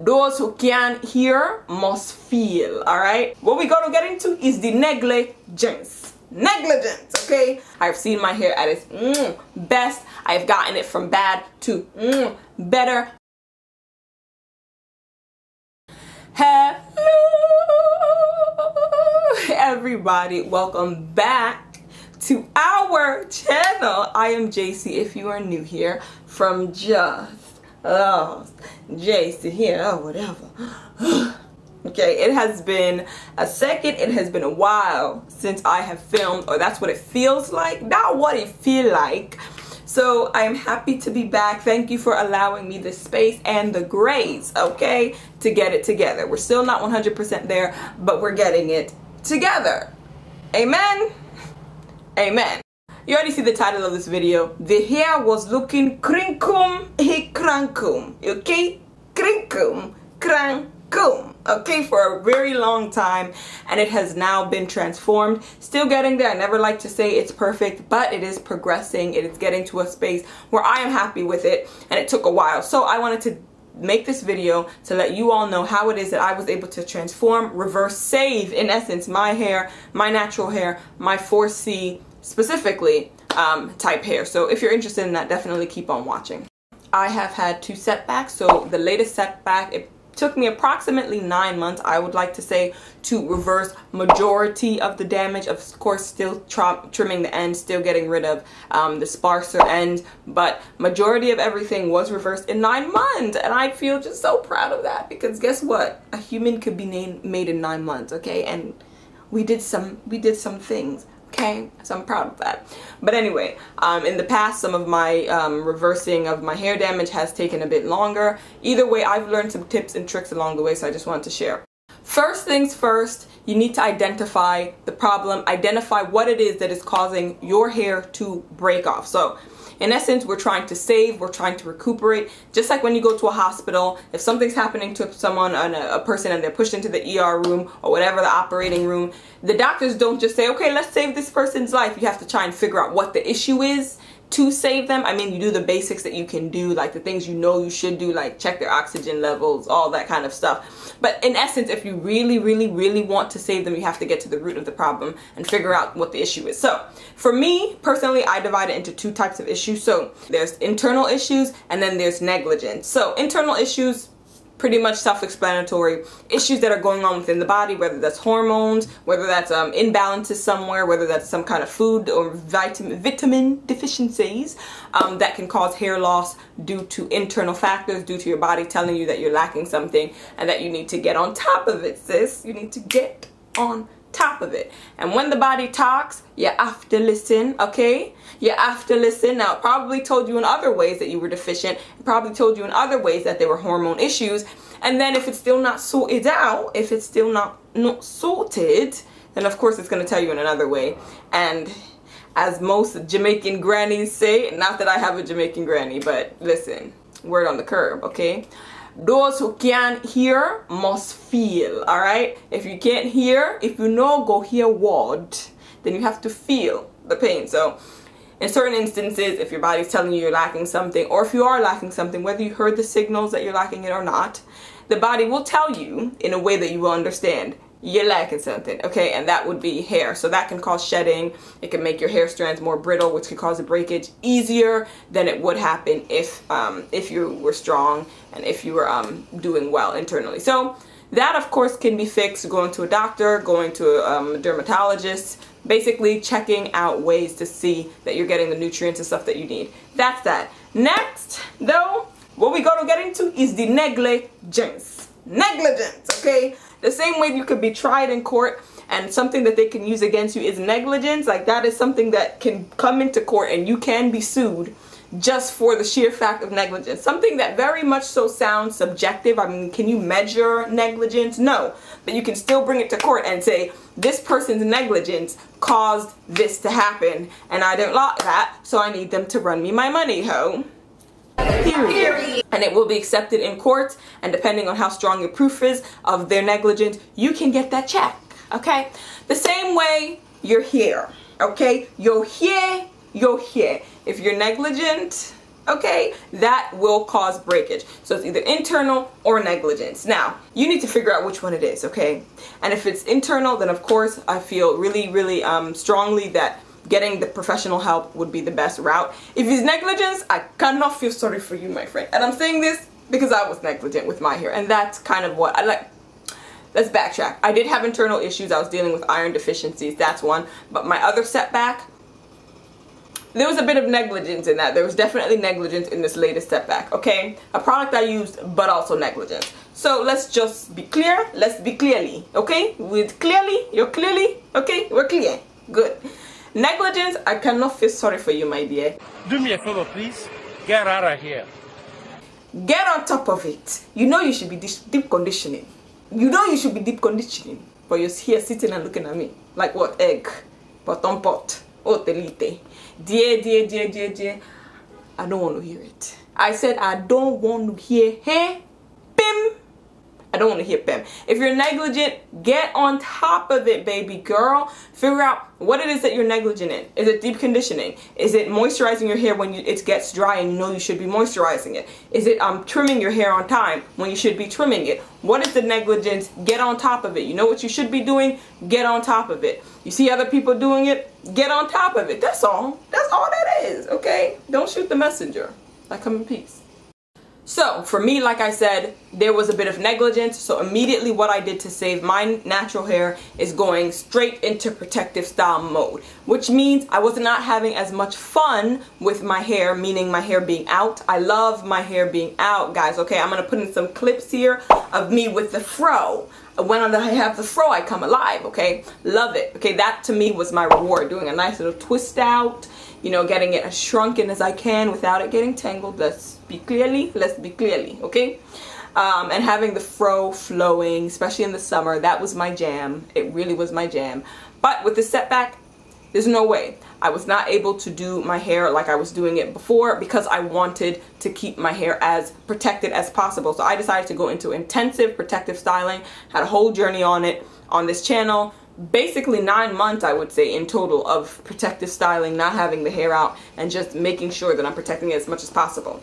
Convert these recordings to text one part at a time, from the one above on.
Those who can't hear must feel, alright? What we got to get into is the negligence. Negligence, okay? I've seen my hair at its best. I've gotten it from bad to better. Hello, everybody. Welcome back to our channel. I am JC. If you are new here, from JustLostJC here, oh, whatever. Okay, it has been a second, it has been a while since I have filmed, or that's what it feels like, not what it feel like. So I am happy to be back. Thank you for allowing me the space and the grace, okay, to get it together. We're still not 100% there, but we're getting it together. Amen? Amen. You already see the title of this video. The hair was looking crinkum, crankum, okay? Crinkum, crankum. Okay, for a very long time, and it has now been transformed. Still getting there. I never like to say it's perfect, but it is progressing. It is getting to a space where I am happy with it, and it took a while. So I wanted to make this video to let you all know how it is that I was able to transform, reverse, save, in essence, my hair, my natural hair, my 4C specifically type hair. So if you're interested in that, definitely keep on watching. I have had 2 setbacks. So the latest setback, it took me approximately 9 months, I would like to say, to reverse majority of the damage. Of course, still trimming the ends, still getting rid of the sparser ends, but majority of everything was reversed in 9 months, and I feel just so proud of that, because guess what? A human could be made in 9 months, okay? And we did some things. Okay, so I'm proud of that. But anyway, in the past, some of my reversing of my hair damage has taken a bit longer. Either way, I've learned some tips and tricks along the way, so I just wanted to share. First things first, you need to identify the problem, identify what it is that is causing your hair to break off. So in essence, we're trying to save, we're trying to recuperate. Just like when you go to a hospital, if something's happening to someone, a person, and they're pushed into the ER room or whatever, the operating room, the doctors don't just say, okay, let's save this person's life. You have to try and figure out what the issue is to save them. I mean, you do the basics that you can do, like the things you know you should do, like check their oxygen levels, all that kind of stuff. But in essence, if you really, really, really want to save them, you have to get to the root of the problem and figure out what the issue is. So for me, personally, I divide it into 2 types of issues. So there's internal issues and then there's negligence. So internal issues, pretty much self-explanatory, issues that are going on within the body, whether that's hormones, whether that's imbalances somewhere, whether that's some kind of food or vitamin deficiencies that can cause hair loss due to internal factors, due to your body telling you that you're lacking something and that you need to get on top of it, sis. You need to get on top of it. And when the body talks, you have to listen, okay? You have to listen. Now, it probably told you in other ways that you were deficient. It probably told you in other ways that there were hormone issues. And then if it's still not sorted out, if it's still not sorted, then of course it's going to tell you in another way. And as most Jamaican grannies say, not that I have a Jamaican granny, but listen, word on the curb, okay? Those who can't hear must feel, alright? If you can't hear, if you know, go hear what, then you have to feel the pain. So in certain instances, if your body's telling you you're lacking something, or if you are lacking something, whether you heard the signals that you're lacking it or not, the body will tell you in a way that you will understand you're lacking something, okay? And that would be hair. So that can cause shedding. It can make your hair strands more brittle, which can cause a breakage easier than it would happen if you were strong and if you were doing well internally. So that, of course, can be fixed going to a doctor, going to a dermatologist, basically checking out ways to see that you're getting the nutrients and stuff that you need. That's that. Next, though, what we got to get into is the negligence. Negligence, okay? The same way you could be tried in court and something that they can use against you is negligence. Like, that is something that can come into court and you can be sued just for the sheer fact of negligence. Something that very much so sounds subjective. I mean, can you measure negligence? No. But you can still bring it to court and say, this person's negligence caused this to happen and I don't like that, so I need them to run me my money, ho. Period. And it will be accepted in court, and depending on how strong your proof is of their negligence, you can get that check, okay? The same way you're here, okay? You're here. If you're negligent, okay, that will cause breakage. So it's either internal or negligence. Now, you need to figure out which one it is, okay? And if it's internal, then of course I feel really strongly that getting the professional help would be the best route. If it's negligence, I cannot feel sorry for you, my friend. And I'm saying this because I was negligent with my hair, and that's kind of what I like. Let's backtrack. I did have internal issues. I was dealing with iron deficiencies. That's one. But my other setback, there was a bit of negligence in that. There was definitely negligence in this latest setback, okay? A product I used, but also negligence. So let's just be clear. Let's be clearly, okay? With clearly, you're clearly, okay? We're clear. Good. Negligence, I cannot feel sorry for you, my dear. Do me a favor, please. Get out of here. Get on top of it. You know you should be deep conditioning. You know you should be deep conditioning. But you're here sitting and looking at me. Like what? Egg. Bottom pot. Otelite. Dear. I don't want to hear it. I said I don't want to hear hey, pim. I don't want to hear pim. If you're negligent, get on top of it, baby girl. Figure out what it is that you're negligent in. Is it deep conditioning? Is it moisturizing your hair when it gets dry and you know you should be moisturizing it? Is it trimming your hair on time when you should be trimming it? What is the negligence? Get on top of it. You know what you should be doing? Get on top of it. You see other people doing it? Get on top of it. That's all. That's all that is, okay? Don't shoot the messenger. I come in peace. So for me, like I said, there was a bit of negligence. So immediately what I did to save my natural hair is going straight into protective style mode, which means I was not having as much fun with my hair, meaning my hair being out. I love my hair being out, guys. Okay, I'm gonna put in some clips here of me with the fro. When I have the fro, I come alive, okay? Love it. Okay, that to me was my reward, doing a nice little twist out, you know, getting it as shrunken as I can without it getting tangled. Let's speak clearly, okay? And having the fro flowing, especially in the summer, that was my jam. It really was my jam. But with the setback, there's no way. I was not able to do my hair like I was doing it before because I wanted to keep my hair as protected as possible. So I decided to go into intensive protective styling, had a whole journey on it on this channel. Basically 9 months, I would say, in total of protective styling, not having the hair out, and just making sure that I'm protecting it as much as possible.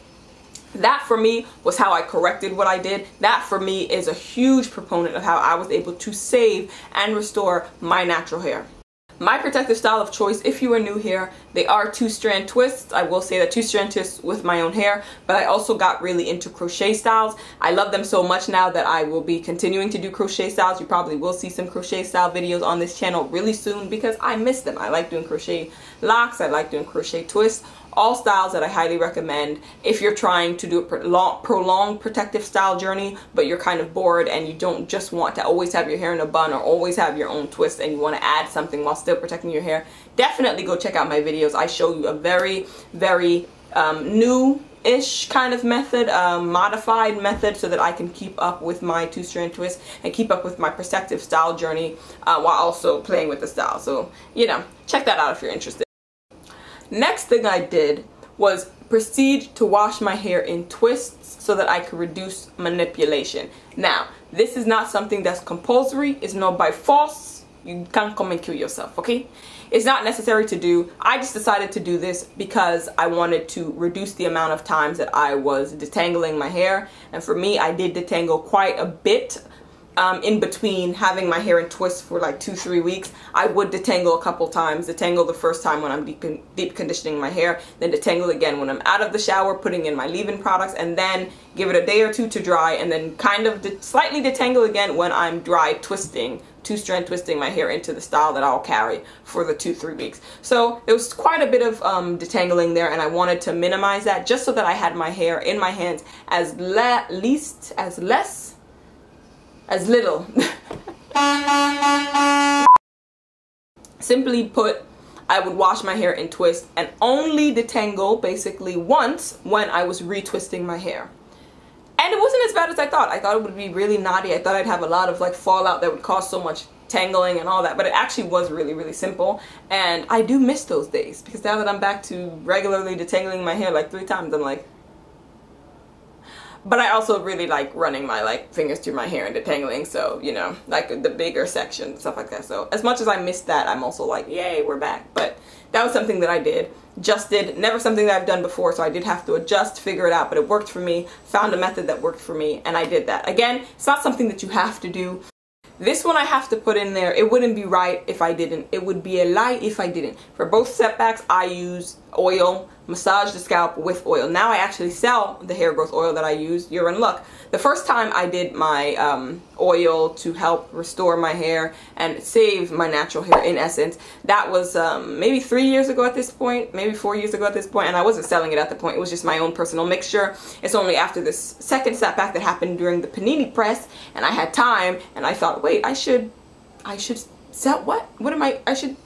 That for me was how I corrected what I did. That for me is a huge proponent of how I was able to save and restore my natural hair. My protective style of choice, if you are new here, they are 2-strand twists. I will say that 2-strand twists with my own hair, but I also got really into crochet styles. I love them so much now that I will be continuing to do crochet styles. You probably will see some crochet style videos on this channel really soon because I miss them. I like doing crochet locks. I like doing crochet twists. All styles that I highly recommend if you're trying to do a prolonged protective style journey, but you're kind of bored and you don't just want to always have your hair in a bun or always have your own twist and you want to add something while still protecting your hair. Definitely go check out my videos. I show you a very new-ish kind of method, modified method, so that I can keep up with my 2-strand twist and keep up with my protective style journey while also playing with the style. So, you know, check that out if you're interested. Next thing I did was proceed to wash my hair in twists so that I could reduce manipulation. Now, this is not something that's compulsory. It's not by force. You can't come and kill yourself, okay? It's not necessary to do. I just decided to do this because I wanted to reduce the amount of times that I was detangling my hair. And for me, I did detangle quite a bit. In between having my hair in twists for like 2-3 weeks, I would detangle a couple times. Detangle the first time when I'm deep conditioning my hair, then detangle again when I'm out of the shower, putting in my leave-in products, and then give it a day or two to dry, and then kind of slightly detangle again when I'm dry twisting, 2-strand twisting my hair into the style that I'll carry for the 2-3 weeks. So it was quite a bit of detangling there, and I wanted to minimize that just so that I had my hair in my hands as little. Simply put, I would wash my hair in twists and only detangle basically once when I was retwisting my hair. And it wasn't as bad as I thought. I thought it would be really knotty. I thought I'd have a lot of like fallout that would cause so much tangling and all that, but it actually was really simple. And I do miss those days because now that I'm back to regularly detangling my hair like 3 times, I'm like, But I also really like running my like fingers through my hair and detangling, so you know, like the bigger section, stuff like that. So as much as I missed that, I'm also like, yay, we're back. But that was something that I did. Just did, never something that I've done before, so I did have to adjust, figure it out, but it worked for me, found a method that worked for me, and I did that. Again, it's not something that you have to do. This one I have to put in there. It wouldn't be right if I didn't. It would be a lie if I didn't. For both setbacks, I use oil, massage the scalp with oil. Now I actually sell the hair growth oil that I use. You're in luck. The first time I did my oil to help restore my hair and save my natural hair, in essence, that was maybe 3 years ago at this point, maybe 4 years ago at this point, and I wasn't selling it at the point. It was just my own personal mixture. It's only after this second setback that happened during the panini press, and I had time, and I thought, wait, I should sell what? What am I should...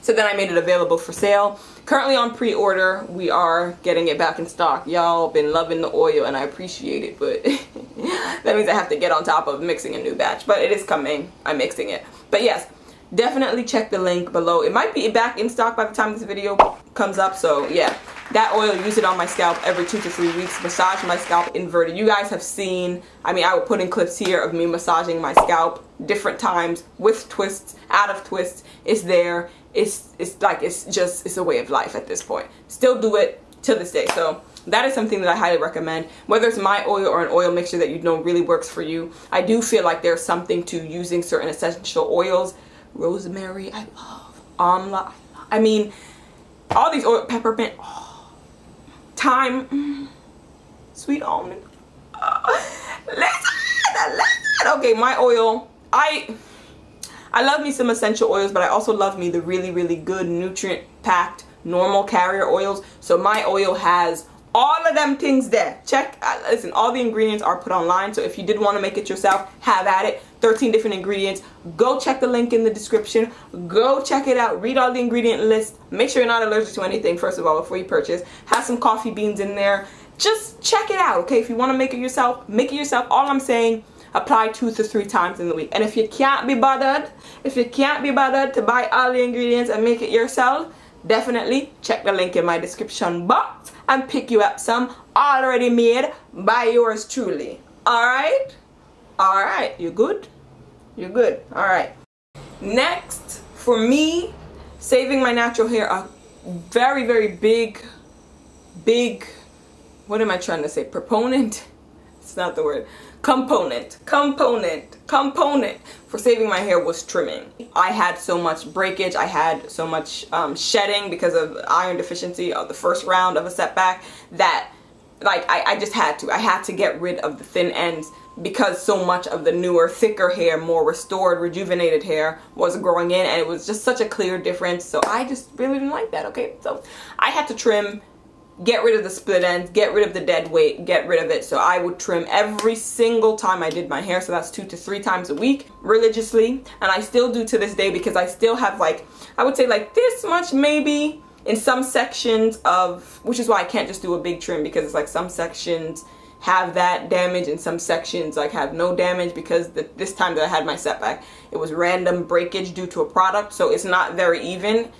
So then I made it available for sale. Currently on pre-order. We are getting it back in stock. Y'all been loving the oil and I appreciate it, but that means I have to get on top of mixing a new batch. But it is coming. I'm mixing it. But yes, definitely check the link below. It might be back in stock by the time this video comes up. So yeah, that oil, use it on my scalp every 2 to 3 weeks. Massage my scalp inverted. You guys have seen, I mean, I will put in clips here of me massaging my scalp different times, with twists, out of twists. It's there. It's a way of life at this point. Still do it to this day. So that is something that I highly recommend. Whether it's my oil or an oil mixture that you know really works for you, I do feel like there's something to using certain essential oils. Rosemary, I love. Amla, I mean, all these oil, peppermint, oh, thyme, sweet almond. Listen. Okay, my oil, I love me some essential oils, but I also love me the really, really good nutrient-packed normal carrier oils. So my oil has all of them things there. Check, listen, all the ingredients are put online. So if you did want to make it yourself, have at it. 13 different ingredients. Go check the link in the description. Go check it out. Read all the ingredient list. Make sure you're not allergic to anything, first of all, before you purchase. Have some coffee beans in there. Just check it out, okay? If you want to make it yourself, make it yourself. All I'm saying, apply 2 to 3 times in the week. And if you can't be bothered, to buy all the ingredients and make it yourself, definitely check the link in my description box and pick you up some already made by yours truly. Alright? Alright, you good? You're good. Alright. Next, for me, saving my natural hair, a very, very big, what am I trying to say? Proponent? It's not the word. Component for saving my hair was trimming. I had so much breakage, I had so much shedding because of iron deficiency of the first round of a setback that like I just had to get rid of the thin ends because so much of the newer, thicker hair, more restored, rejuvenated hair was growing in, and it was just such a clear difference. So I just really didn't like that, okay? So I had to trim, get rid of the split ends, get rid of the dead weight, get rid of it. So I would trim every single time I did my hair. So that's 2 to 3 times a week religiously. And I still do to this day because I still have like, I would say like this much maybe in some sections of, which is why I can't just do a big trim, because it's like some sections have that damage and some sections like have no damage, because this time that I had my setback, it was random breakage due to a product. So it's not very even.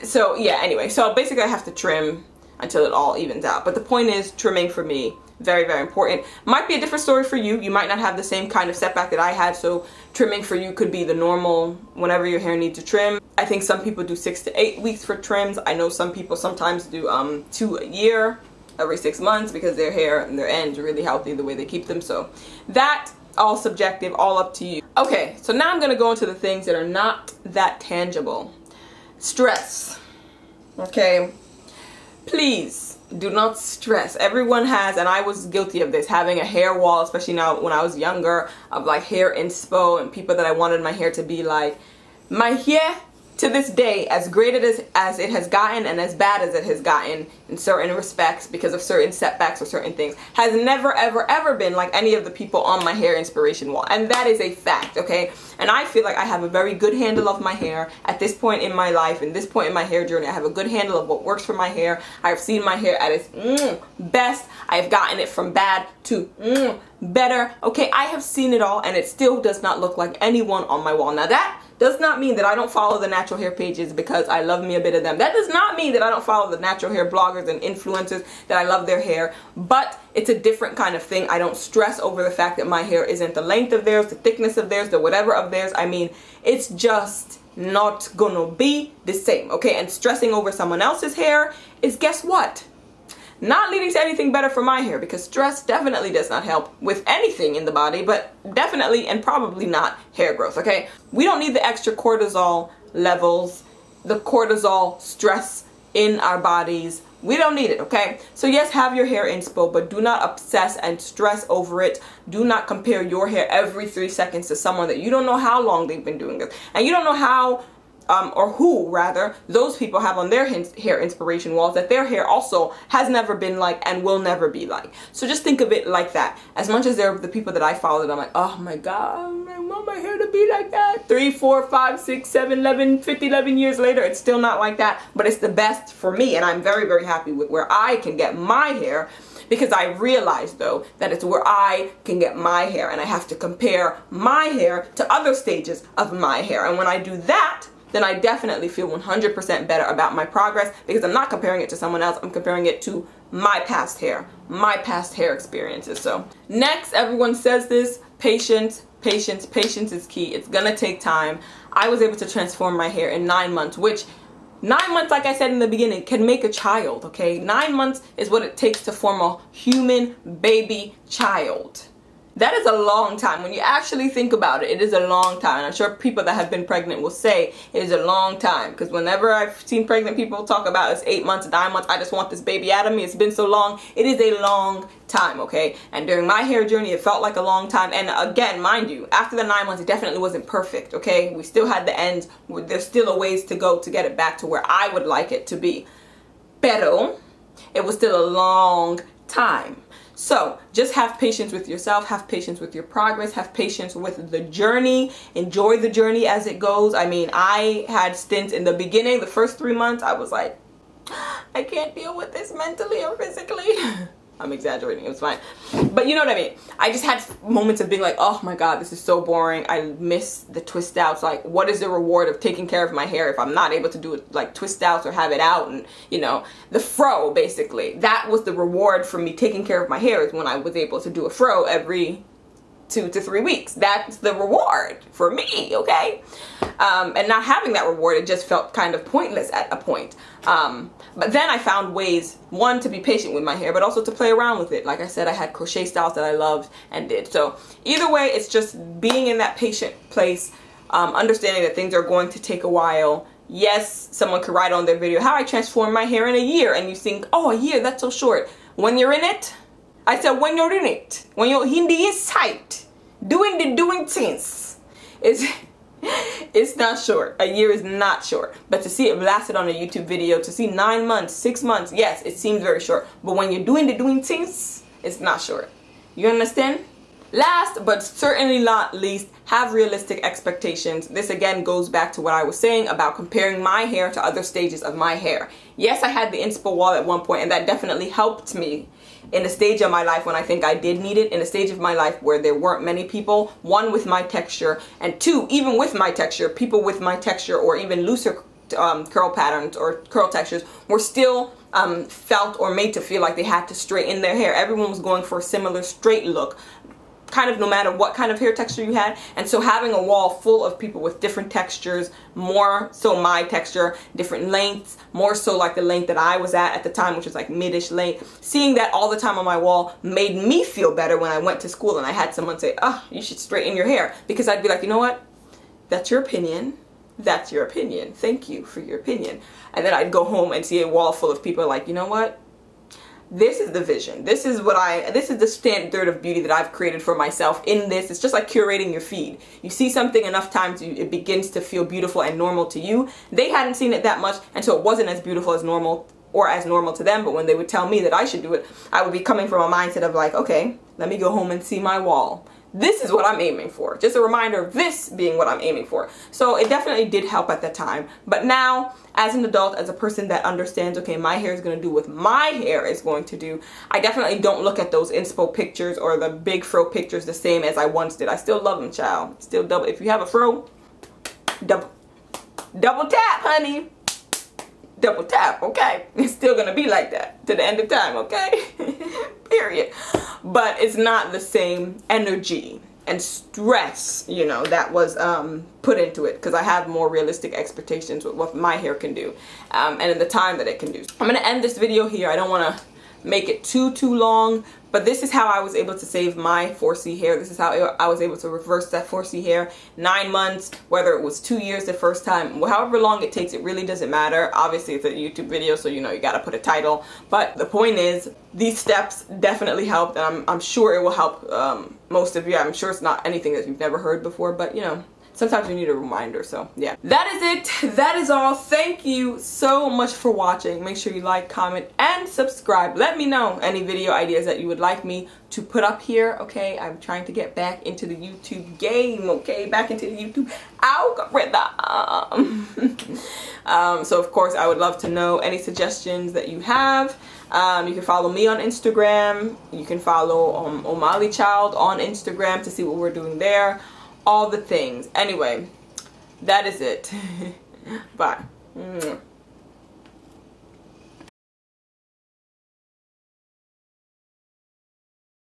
So yeah, anyway, so basically I have to trim until it all evens out. But the point is, trimming for me, very, very important. Might be a different story for you. You might not have the same kind of setback that I had, so trimming for you could be the normal whenever your hair needs to trim. I think some people do 6 to 8 weeks for trims. I know some people sometimes do 2 a year, every 6 months, because their hair and their ends are really healthy the way they keep them. So that, all subjective, all up to you. Okay, so now I'm gonna go into the things that are not that tangible. Stress. Okay. Please do not stress. Everyone has, and I was guilty of this, having a hair wall, especially now when I was younger, of like hair inspo and people that I wanted my hair to be like. My hair, to this day, as great as it has gotten and as bad as it has gotten in certain respects because of certain setbacks or certain things, has never ever ever been like any of the people on my hair inspiration wall. And that is a fact, okay? And I feel like I have a very good handle of my hair at this point in my life, and this point in my hair journey. I have a good handle of what works for my hair. I have seen my hair at its best. I have gotten it from bad to better. Okay, I have seen it all, and it still does not look like anyone on my wall. Now that does not mean that I don't follow the natural hair pages because I love me a bit of them. That does not mean that I don't follow the natural hair bloggers and influencers that I love their hair, but it's a different kind of thing. I don't stress over the fact that my hair isn't the length of theirs, the thickness of theirs, the whatever of theirs. I mean, it's just not gonna be the same, okay? And stressing over someone else's hair is, guess what? Not leading to anything better for my hair, because stress definitely does not help with anything in the body, but definitely and probably not hair growth, okay? We don't need the extra cortisol levels, the cortisol stress in our bodies. We don't need it, okay? So yes, have your hair inspo, but do not obsess and stress over it. Do not compare your hair every 3 seconds to someone that you don't know how long they've been doing this. And you don't know how, or who rather, those people have on their hair inspiration walls that their hair also has never been like and will never be like. So just think of it like that. As much as they're the people that I follow that I'm like, oh my God, I want my hair to be like that. 3, 4, 5, 6, 7, 11, 50, 11 years later, it's still not like that, but it's the best for me, and I'm very, very happy with where I can get my hair, because I realize though that it's where I can get my hair, and I have to compare my hair to other stages of my hair. And when I do that, then I definitely feel 100% better about my progress, because I'm not comparing it to someone else, I'm comparing it to my past hair experiences. So next, everyone says this, patience, patience, patience is key. It's gonna take time. I was able to transform my hair in 9 months, which 9 months, like I said in the beginning, can make a child, okay? 9 months is what it takes to form a human baby child. That is a long time. When you actually think about it, it is a long time. And I'm sure people that have been pregnant will say it is a long time. Because whenever I've seen pregnant people talk about it's 8 months, 9 months, I just want this baby out of me. It's been so long. It is a long time, okay? And during my hair journey, it felt like a long time. And again, mind you, after the 9 months, it definitely wasn't perfect, okay? We still had the ends. There's still a ways to go to get it back to where I would like it to be. Pero it was still a long time. So just have patience with yourself, have patience with your progress, have patience with the journey, enjoy the journey as it goes. I mean, I had stints in the beginning, the first 3 months, I was like, I can't deal with this mentally or physically. I'm exaggerating, it was fine. But you know what I mean? I just had moments of being like, oh my God, this is so boring. I miss the twist outs. Like, what is the reward of taking care of my hair if I'm not able to do it, like twist outs or have it out, and you know, the fro basically. That was the reward for me taking care of my hair, is when I was able to do a fro every 2 to 3 weeks. That's the reward for me, okay? And not having that reward, it just felt kind of pointless at a point. But then I found ways, one, to be patient with my hair, but also to play around with it. Like I said, I had crochet styles that I loved and did. So either way, it's just being in that patient place, understanding that things are going to take a while. Yes, someone could write on their video how I transformed my hair in a year, and you think, oh, a year, that's so short. When you're in it, I said when you're in it, when you're in the inside, doing things, it's not short. A year is not short. But to see it blasted on a YouTube video, to see 9 months, 6 months, yes, it seems very short. But when you're doing things, it's not short. You understand? Last but certainly not least, have realistic expectations. This again goes back to what I was saying about comparing my hair to other stages of my hair. Yes, I had the inspo wall at one point, and that definitely helped me in a stage of my life when I think I did need it, in a stage of my life where there weren't many people, one, with my texture, and two, even with my texture, people with my texture or even looser curl patterns or curl textures were still felt or made to feel like they had to straighten their hair. Everyone was going for a similar straight look, kind of no matter what kind of hair texture you had. And so having a wall full of people with different textures, more so my texture, different lengths, more so like the length that I was at the time, which was like mid-ish length, seeing that all the time on my wall made me feel better when I went to school and I had someone say, oh, you should straighten your hair. Because I'd be like, you know what? That's your opinion. That's your opinion. Thank you for your opinion. And then I'd go home and see a wall full of people like, you know what? This is the vision. This is the standard of beauty that I've created for myself in this. It's just like curating your feed. You see something enough times, it begins to feel beautiful and normal to you. They hadn't seen it that much, and so it wasn't as beautiful as normal or as normal to them. But when they would tell me that I should do it, I would be coming from a mindset of like, okay, let me go home and see my wall. This is what I'm aiming for. Just a reminder of this being what I'm aiming for. So it definitely did help at the time. But now, as an adult, as a person that understands, okay, my hair is going to do what my hair is going to do, I definitely don't look at those inspo pictures or the big fro pictures the same as I once did. I still love them, child. Still double. If you have a fro, double tap, honey. Double tap, okay? It's still gonna be like that to the end of time, okay? Period. But it's not the same energy and stress, you know, that was put into it, because I have more realistic expectations with what my hair can do and in the time that it can do. I'm gonna end this video here. I don't want to make it too long, but this is how I was able to save my 4C hair. This is how I was able to reverse that 4C hair. 9 months, whether it was 2 years the first time, however long it takes, it really doesn't matter. Obviously it's a YouTube video, so you know you gotta put a title, but the point is these steps definitely helped, and I'm sure it will help most of you. I'm sure it's not anything that you've never heard before, but you know, sometimes you need a reminder. So yeah, that is it. That is all. Thank you so much for watching. Make sure you like, comment, and subscribe. Let me know any video ideas that you would like me to put up here. Okay, I'm trying to get back into the YouTube game. Okay, back into the YouTube algorithm. So of course I would love to know any suggestions that you have. You can follow me on Instagram. You can follow OMALICHILD on Instagram to see what we're doing there. All the things. Anyway, that is it. Bye.